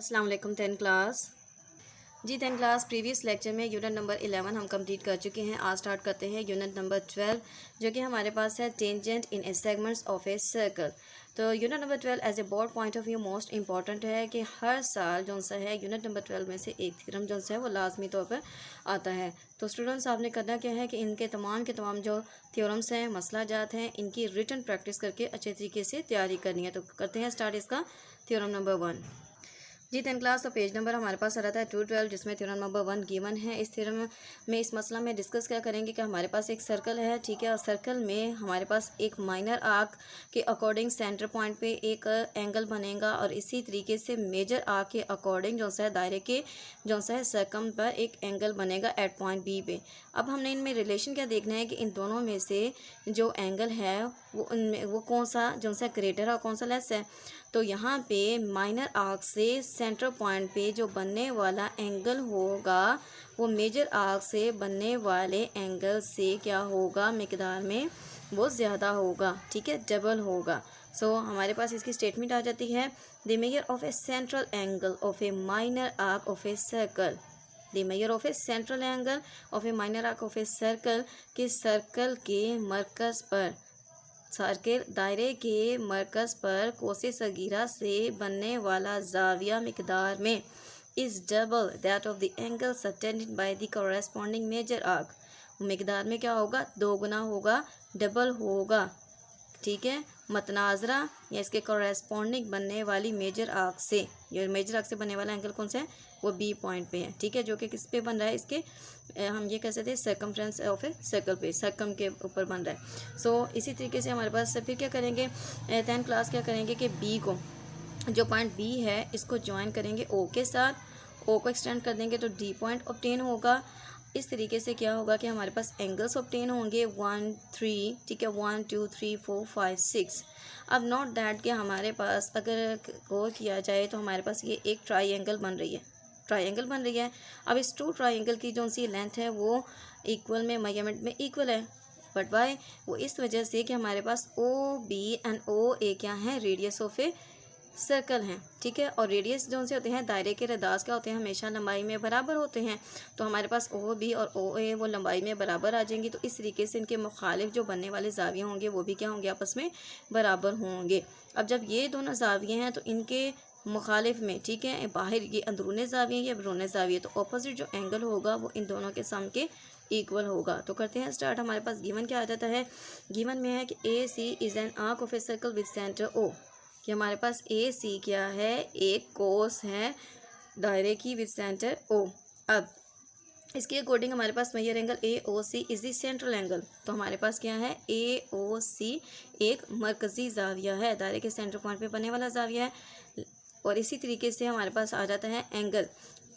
अस्सलाम वालेकुम 10 क्लास। जी 10 class previous lecture में यूनिट नंबर 11 हम कंप्लीट कर चुके हैं। आज स्टार्ट करते हैं यूनिट नंबर 12 जो कि हमारे पास है tangent in a segments of a circle. तो unit number 12 as a board point of view most important है कि हर साल जो सा है यूनिट नंबर 12 में से एक थ्योरम जो सा है वो लाजमी तौर पर आता है। तो स्टूडेंट्स आपने करना क्या है कि इनके तमाम के तमाम जो थ्योरम्स हैं, मसला जात हैं, इनकी रिटन प्रैक्टिस करके अच्छे तरीके से तैयारी करनी है। तो करते हैं स्टार्ट इसका थ्योरम नंबर 1। जी 10 क्लास तो पेज नंबर हमारे पास आ रहा है 212 जिसमें थ्योरम नंबर 1 गिवन है। इस थ्योरम में इस मसला में डिस्कस क्या करेंगे कि हमारे पास एक सर्कल है, ठीक है, और सर्कल में हमारे पास एक माइनर आर्क के अकॉर्डिंग सेंटर पॉइंट पे एक एंगल बनेगा और इसी तरीके से मेजर आर्क के अकॉर्डिंग जो सा है दायरे के जो सा है सर्कम पर एक एंगल बनेगा एट पॉइंट बी पे। अब हमने इनमें रिलेशन क्या देखना है कि इन दोनों में से जो एंगल है वो उनमें वो कौन सा जो सा ग्रेटर है और कौन सा लेस है। तो यहाँ पे माइनर आर्क से सेंटर पॉइंट पे जो बनने वाला एंगल होगा वो मेजर आर्क से बनने वाले एंगल से क्या होगा, मिकदार में वो ज़्यादा होगा, ठीक है, डबल होगा। सो हमारे पास इसकी स्टेटमेंट आ जाती है the measure of A central angle of A minor arc of a circle. The measure of A central angle of A minor arc of a circle के सर्कल के मरकज़ पर सर्किल दायरे के मरकज़ पर कोसे सगीरा से बनने वाला जाविया मिकदार में is double that of the angle subtended by the corresponding major arc. मिकदार में क्या होगा, दो गुना होगा, डबल होगा, ठीक है, मतनाजरा या इसके कॉरेस्पॉन्डिंग बनने वाली मेजर आर्क से। ये मेजर आर्क से बनने वाला एंगल कौन सा है, वो बी पॉइंट पे है, ठीक है, जो कि किस पे बन रहा है, इसके हम ये कह सकते हैं सर्कमफ्रेंस ऑफ ए सर्कल पे, सर्कम के ऊपर बन रहा है। सो इसी तरीके से हमारे पास फिर क्या करेंगे 10 क्लास क्या करेंगे कि बी को जो पॉइंट बी है इसको ज्वाइन करेंगे ओ के साथ, ओ को एक्सटेंड कर देंगे तो डी पॉइंट ऑब्टेन होगा। इस तरीके से क्या होगा कि हमारे पास एंगल्स ऑब्टेन होंगे 1 3, ठीक है, 1 2 3 4 5 6। अब नोट दैट कि हमारे पास अगर गौर किया जाए तो हमारे पास ये एक ट्राइंगल बन रही है, ट्राइंगल बन रही है। अब इस टू ट्राइंगल की जो सी लेंथ है वो इक्वल में मेजरमेंट में इक्वल है, बट वाई, वो इस वजह से कि हमारे पास ओ बी एंड ओ ए क्या है, रेडियस ऑफ ए सर्कल हैं, ठीक है, और रेडियस जो से होते हैं दायरे के रदास क्या होते हैं, हमेशा लंबाई में बराबर होते हैं। तो हमारे पास ओ बी और ओ ए वो लंबाई में बराबर आ जाएंगी। तो इस तरीके से इनके मुखालिफ जो बनने वाले जाविये होंगे वो भी क्या होंगे, आपस में बराबर होंगे। अब जब ये दोनों जाविये हैं तो इनके मुखालिफ में, ठीक है, बाहर ये अंदरूनी जाविये या बैरूनी जाविये, तो ऑपोजिट जो एंगल होगा वो इन दोनों के सम के इक्वल होगा। तो करते हैं स्टार्ट। हमारे पास गिवन क्या आ जाता है, गिवन में है कि A C is an arc of a circle with centre O, कि हमारे पास ए सी क्या है, एक कोस है दायरे की विद सेंटर ओ। अब इसके अकॉर्डिंग हमारे पास major angle A O C is the central angle. तो हमारे पास क्या है, ए ओ सी एक मरकज़ी जाविया है, दायरे के सेंटर पॉइंट पे बनने वाला जाविया है। और इसी तरीके से हमारे पास आ जाता है एंगल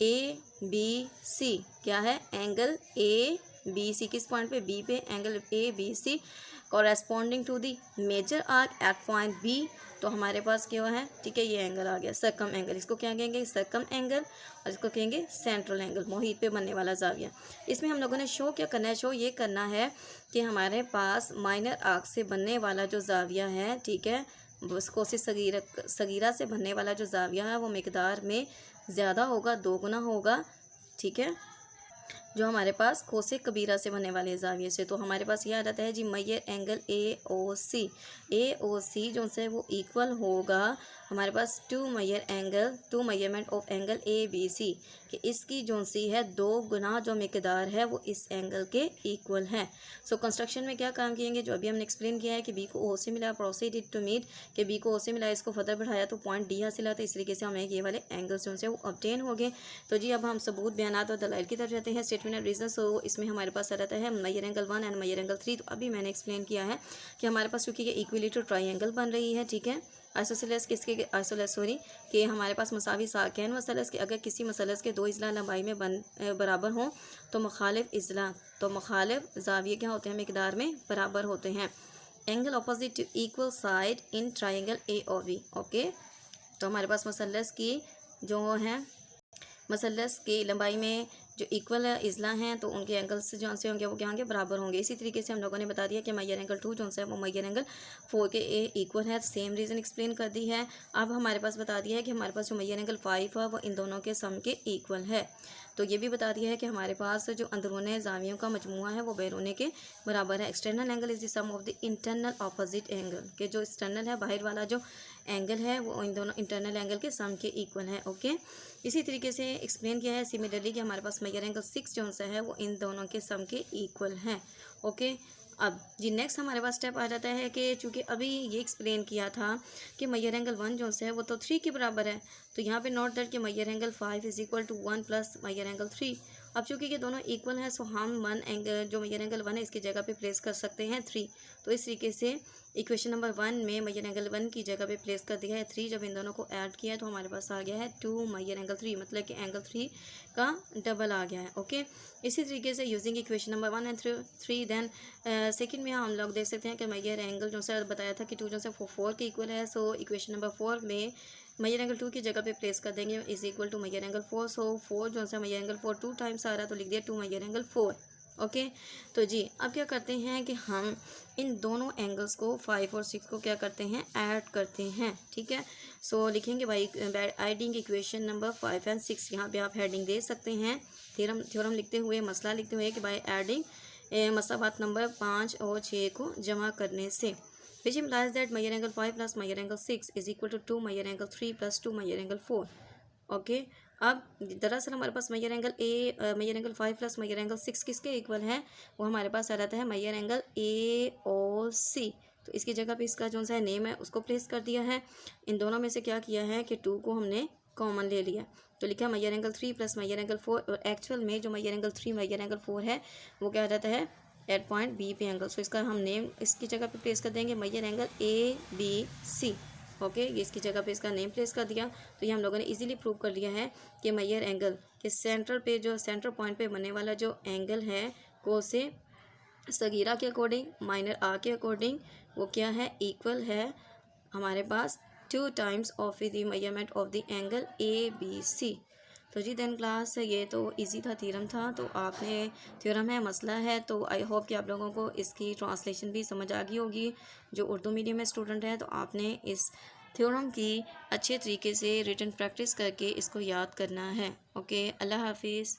ए बी सी, क्या है, एंगल ए बी सी किस पॉइंट पे, बी पे, angle A B C corresponding to the major arc at point B. तो हमारे पास क्या है, ठीक है, ये एंगल आ गया सर्कम एंगल, इसको क्या कहेंगे, सर्कम एंगल, और इसको कहेंगे सेंट्रल एंगल, मोहित पे बनने वाला जाविया। इसमें हम लोगों ने शो क्या करना है, शो ये करना है कि हमारे पास माइनर आर्क से बनने वाला जो जाविया है, ठीक है, उसको से सगीरा से बनने वाला जो जाविया है वो मिकदार में ज़्यादा होगा, दो गुना होगा, ठीक है, जो हमारे पास कोसे कबीरा से बनने वाले जाविये से। तो हमारे पास ये आ जाता है जी मेजर एंगल ए ओ सी जो से वो इक्वल होगा हमारे पास to measurement of angle A B C, कि इसकी जो सी है दो गुना जो मिकदार है वो इस एंगल के इक्वल है। सो कंस्ट्रक्शन में क्या काम किएंगे, जो अभी हमने एक्सप्लेन किया है कि बी को ओ से मिला, प्रोसीडेड टू मीट, कि बी को ओ से मिला, इसको फर्दर बढ़ाया तो पॉइंट डी हासिल आता है। इस तरीके से हमें ये वाले एंगल्स जो से वो ऑब्टेन हो गए। तो जी अब हम सबूत, बयानात और दलाइल की तरफ जाते हैं, स्टेटमेंट एंड रीजन। सो इसमें हमारे पास आ जाता है major angle 1 and major angle 3। तो अभी मैंने एक्सप्लेन किया है कि हमारे पास चूँकि ये इक्विलेटरल ट्राइंगल बन रही है, ठीक है, आइसोसेलेस किसके, आइसोलेस सॉरी, कि हमारे पास मसावी साकैन मसलस के अगर किसी मसलस के दो इज़ला लंबाई में बराबर हों तो मुखालिफ इज़ला, तो मुखालिफ जाविये क्या होते हैं, मिकदार में बराबर होते हैं। Angle opposite to equal side in triangle A और बी, ओके। तो हमारे पास मसलस की जो है, मसलस की लंबाई में जो इक्वल इजला हैं तो उनके एंगल्स जो से होंगे वो क्या होंगे, बराबर होंगे। इसी तरीके से हम लोगों ने बता दिया कि मैयर एंगल 2 जो है वो मैयर एंगल 4 के इक्वल है, सेम रीज़न एक्सप्लेन कर दी है। अब हमारे पास बता दिया है कि हमारे पास जो मैयर एंगल 5 है वो इन दोनों के सम के इक्वल है। तो ये भी बता दिया है कि हमारे पास जो अंदरूनी जावियों का मजमूआ है वो बैरूनी के बराबर है। External angle is the sum of the internal opposite angle, के जो एक्सटर्नल है बाहर वाला जो एंगल है वो इन दोनों इंटरनल एंगल के सम के इक्वल है। ओके, इसी तरीके से एक्सप्लेन किया है सिमिलरली कि हमारे पास मैयर एंगल 6 जो सा है वो इन दोनों के सम के इक्वल है। ओके, अब जी नेक्स्ट हमारे पास स्टेप आ जाता है कि चूँकि अभी ये एक्सप्लेन किया था कि मैयर एंगल 1 जो है वो तो 3 के बराबर है, तो यहाँ पे नोट दैट कि measure angle 5 is equal to 1 plus measure angle 3। अब चूँकि ये दोनों इक्वल हैं सो हम वन एंगल जो मैयर एंगल 1 है इसकी जगह पे प्लेस कर सकते हैं 3। तो इस तरीके से इक्वेशन नंबर 1 में मैयर एंगल 1 की जगह पे प्लेस कर दिया है 3। जब इन दोनों को ऐड किया है तो हमारे पास आ गया है 2 मैयर एंगल 3, मतलब कि एंगल 3 का डबल आ गया है। ओके, इसी तरीके से using equation number 1 and 3 then second में हम लोग देख सकते हैं कि मैयर एंगल जो है बताया था कि 2 जो है 4 के इक्वल है। सो इक्वेशन नंबर 4 में मैयर एंगल 2 की जगह पे प्लेस कर देंगे is equal to major angle 4। So 4 जो है मैयर एंगल 4 2 टाइम्स आ रहा है तो लिख दिया 2 मैयर एंगल 4। ओके, तो जी अब क्या करते हैं कि हम इन दोनों एंगल्स को 5 और 6 को क्या करते हैं, ऐड करते हैं। ठीक है, सो लिखेंगे by adding equation number 5 and 6। यहाँ पे आप हेडिंग दे सकते हैं थ्योरम लिखते हुए, मसला लिखते हुए कि बाई एडिंग मसला बात नंबर 5 और 6 को जमा करने से which implies that measure angle 5 plus measure angle 6 is equal to 2 measure angle 3 plus 2 measure angle 4। Okay, अब दरअसल हमारे पास measure angle 5 plus measure angle 6 किसके इक्वल है, वो हमारे पास आ जाता है मैयर एंगल ए और सी। तो इसकी जगह पे इसका जो सा नेम है उसको प्लेस कर दिया है। इन दोनों में से क्या किया है कि 2 को हमने कॉमन ले लिया, तो लिखा Maihar angle 3 plus measure angle 4। और एक्चुअल में जो मैयर एंगल 3 मैयर एंगल 4 है वो क्या आ जाता है एट पॉइंट बी पे एंगल। सो इसका हम नेम इसकी जगह पे प्लेस कर देंगे measure angle A B C. Okay, ये इसकी जगह पे इसका नेम प्लेस कर दिया। तो ये हम लोगों ने इजीली प्रूव कर लिया है कि मैयर एंगल के सेंट्रल पे जो सेंटर पॉइंट पे बनने वाला जो एंगल है को से सगीरा के अकॉर्डिंग माइनर आ के अकॉर्डिंग वो क्या है, इक्वल है हमारे पास 2 times of the measurement of the angle A B C. तो जी देन क्लास ये तो इजी था, थ्योरम था, तो आपने थ्योरम है मसला है, तो आई होप कि आप लोगों को इसकी ट्रांसलेशन भी समझ आ गई होगी। जो उर्दू मीडियम में स्टूडेंट है तो आपने इस थ्योरम की अच्छे तरीके से रिटन प्रैक्टिस करके इसको याद करना है। ओके, अल्लाह हाफिज़।